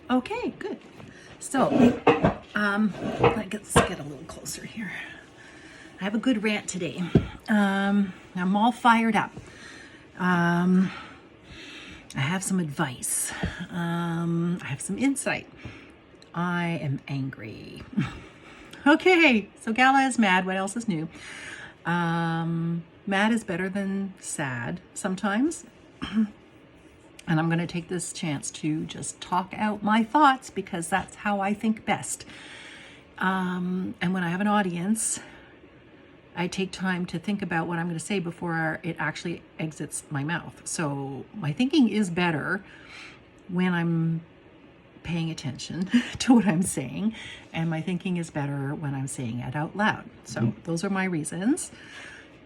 Okay, good. So, let's get a little closer here. I have a good rant today. I'm all fired up. I have some advice. I have some insight. I am angry. Okay, so Gala is mad. What else is new? Mad is better than sad sometimes. And I'm going to take this chance to just talk out my thoughts because that's how I think best. And when I have an audience, I take time to think about what I'm going to say before it actually exits my mouth. So my thinking is better when I'm paying attention to what I'm saying, and my thinking is better when I'm saying it out loud. So those are my reasons.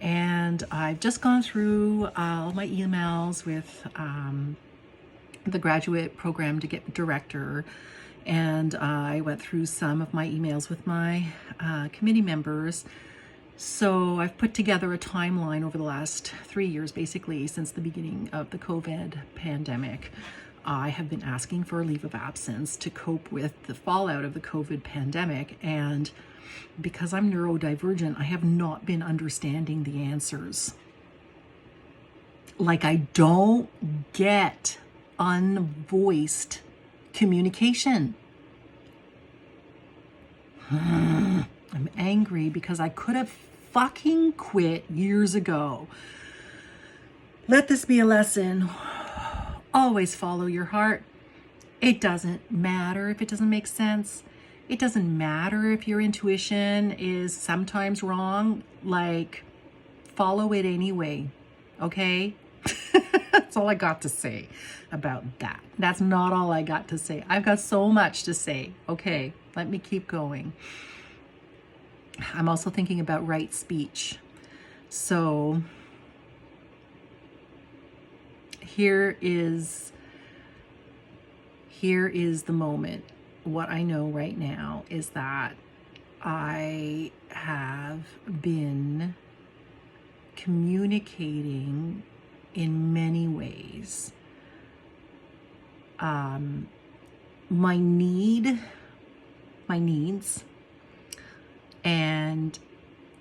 And I've just gone through all my emails with the graduate program to get director, and I went through some of my emails with my committee members. So I've put together a timeline over the last 3 years, basically since the beginning of the COVID pandemic. I have been asking for a leave of absence to cope with the fallout of the COVID pandemic, and because I'm neurodivergent, I have not been understanding the answers. Like, I don't get unvoiced communication. I'm angry because I could have fucking quit years ago. Let this be a lesson. Always follow your heart. It doesn't matter if it doesn't make sense. It doesn't matter if your intuition is sometimes wrong. Like, follow it anyway. Okay? That's all I got to say about that. That's not all I got to say. I've got so much to say. Okay, let me keep going. I'm also thinking about right speech. So here is the moment. What I know right now is that I have been communicating in many ways. My needs, and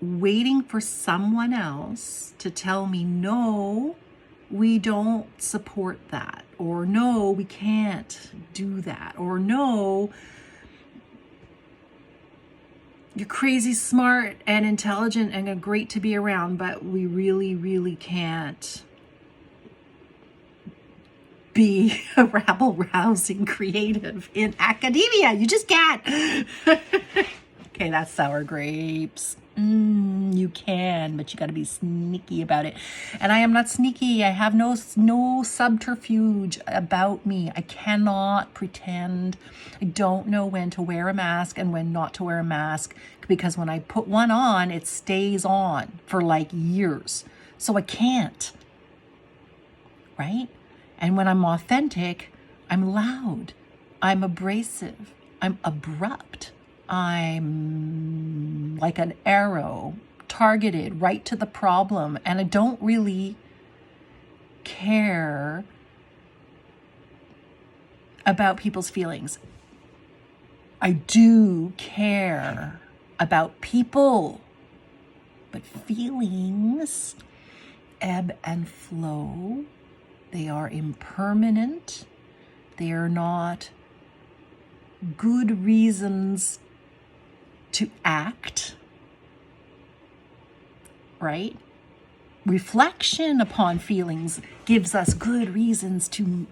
waiting for someone else to tell me, no, we don't support that, or no, we can't do that, or no, you're crazy smart and intelligent and great to be around, but we really, really can't be a rabble-rousing creative in academia. You just can't. Okay, that's sour grapes. You can, but you got to be sneaky about it. And I am not sneaky. I have no subterfuge about me. I cannot pretend. I don't know when to wear a mask and when not to wear a mask, because when I put one on, it stays on for like years. So I can't, right? And when I'm authentic, I'm loud, I'm abrasive, I'm abrupt. I'm like an arrow targeted right to the problem, and I don't really care about people's feelings. I do care about people, but feelings ebb and flow. They are impermanent. They are not good reasons to act, right? Reflection upon feelings gives us good reasons to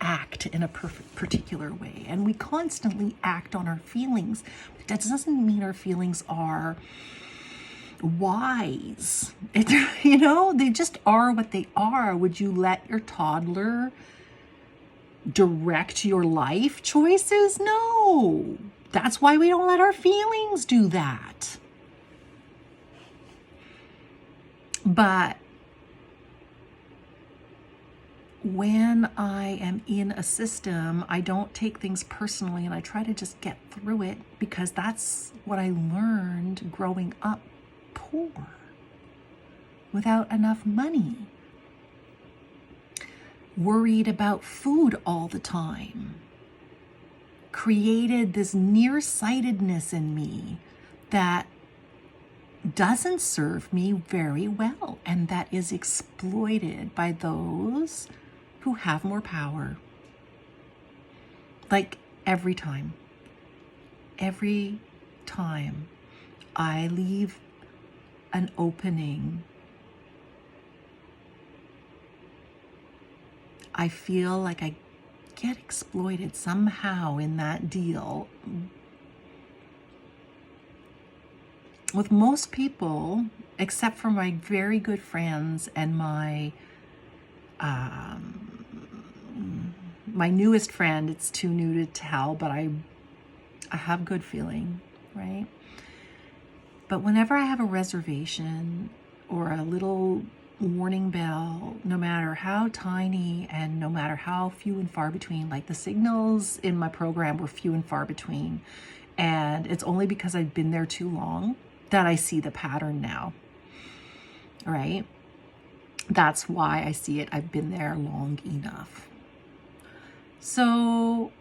act in a particular way. And we constantly act on our feelings. But that doesn't mean our feelings are wise. They just are what they are. Would you let your toddler direct your life choices? No. That's why we don't let our feelings do that. But when I am in a system, I don't take things personally, and I try to just get through it, because that's what I learned growing up poor, without enough money, worried about food all the time, created this nearsightedness in me that doesn't serve me very well, and that is exploited by those who have more power. Like every time I leave an opening, I feel like I get exploited somehow in that deal. With most people, except for my very good friends and my newest friend, it's too new to tell, but I have good feeling, right? But whenever I have a reservation or a little warning bell, no matter how tiny and no matter how few and far between, like the signals in my program were few and far between, and it's only because I've been there too long that I see the pattern now, right? That's why I see it. I've been there long enough. So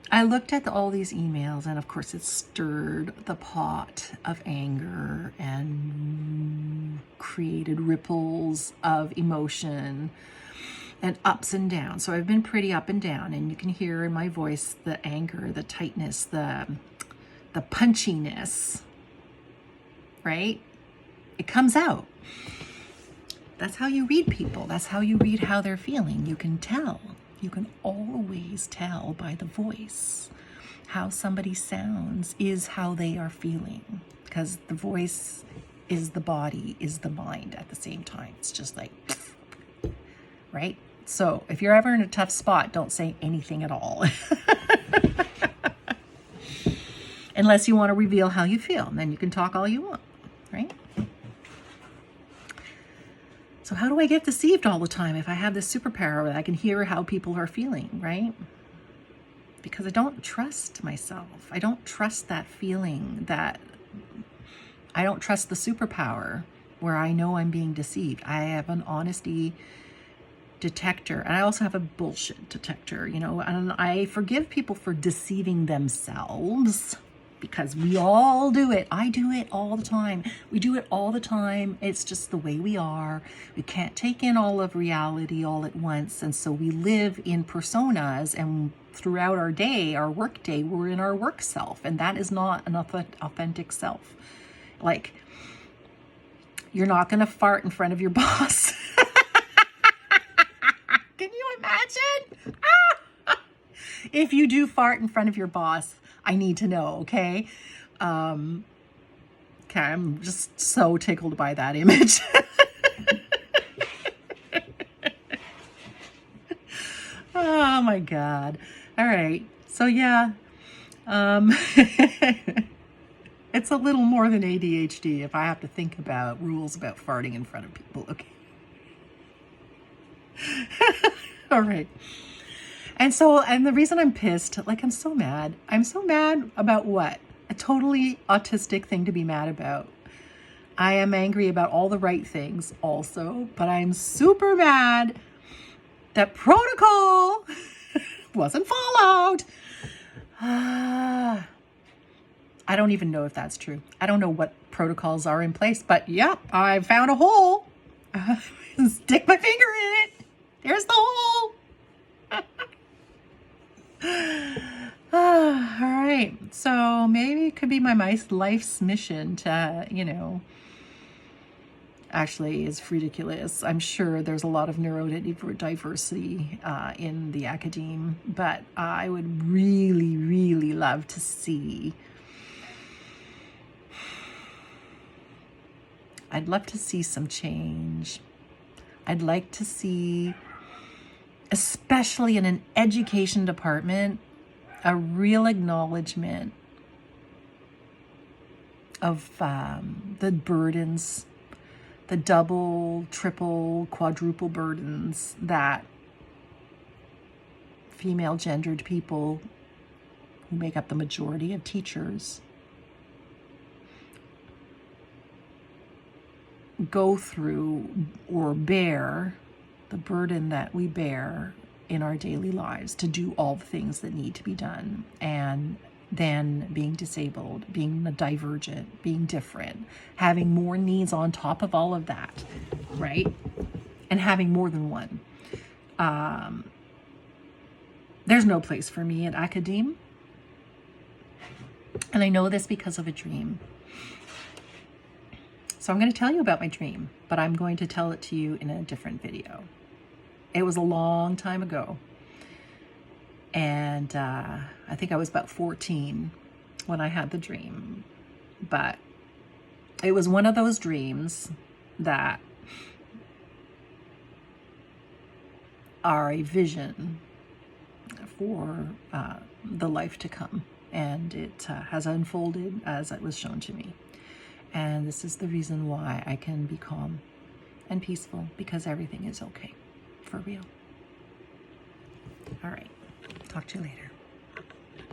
I looked at all these emails, and of course it stirred the pot of anger and created ripples of emotion and ups and downs. So I've been pretty up and down, and you can hear in my voice the anger, the tightness, the punchiness, right? It comes out. That's how you read people. That's how you read how they're feeling. You can tell. You can always tell by the voice. How somebody sounds is how they are feeling, because the voice is the body, is the mind at the same time. It's just like, right? So if you're ever in a tough spot, don't say anything at all. Unless you want to reveal how you feel, and then you can talk all you want, right? So how do I get deceived all the time if I have this superpower that I can hear how people are feeling, right? Because I don't trust myself. I don't trust that feeling, that I don't trust the superpower where I know I'm being deceived. I have an honesty detector, and I also have a bullshit detector, and I forgive people for deceiving themselves, because we all do it. I do it all the time. We do it all the time. It's just the way we are. We can't take in all of reality all at once. And so we live in personas, and throughout our day, our work day, we're in our work self. And that is not an authentic self. Like, you're not going to fart in front of your boss. Can you imagine? If you do fart in front of your boss, I need to know, okay? Okay, I'm just so tickled by that image. Oh my God. All right. So yeah, it's a little more than ADHD if I have to think about rules about farting in front of people, okay? All right. And the reason I'm pissed, like I'm so mad about what? A totally autistic thing to be mad about. I am angry about all the right things also, but I'm super mad that protocol wasn't followed. I don't even know if that's true. I don't know what protocols are in place, but yep, I found a hole. Stick my finger in it. There's the hole. All right. So maybe it could be my life's mission to, actually is ridiculous. I'm sure there's a lot of neurodiversity in the academe, but I would really, really love to see. I'd love to see some change. I'd like to see, especially in an education department, a real acknowledgement of the burdens, the double, triple, quadruple burdens that female gendered people who make up the majority of teachers go through or bear, the burden that we bear in our daily lives to do all the things that need to be done. And then being disabled, being divergent, being different, having more needs on top of all of that, right? And having more than one. There's no place for me at academe. And I know this because of a dream. So I'm going to tell you about my dream, but I'm going to tell it to you in a different video. It was a long time ago. And I think I was about 14 when I had the dream. But it was one of those dreams that are a vision for the life to come. And it has unfolded as it was shown to me. And this is the reason why I can be calm and peaceful, because everything is okay, for real. All right, talk to you later.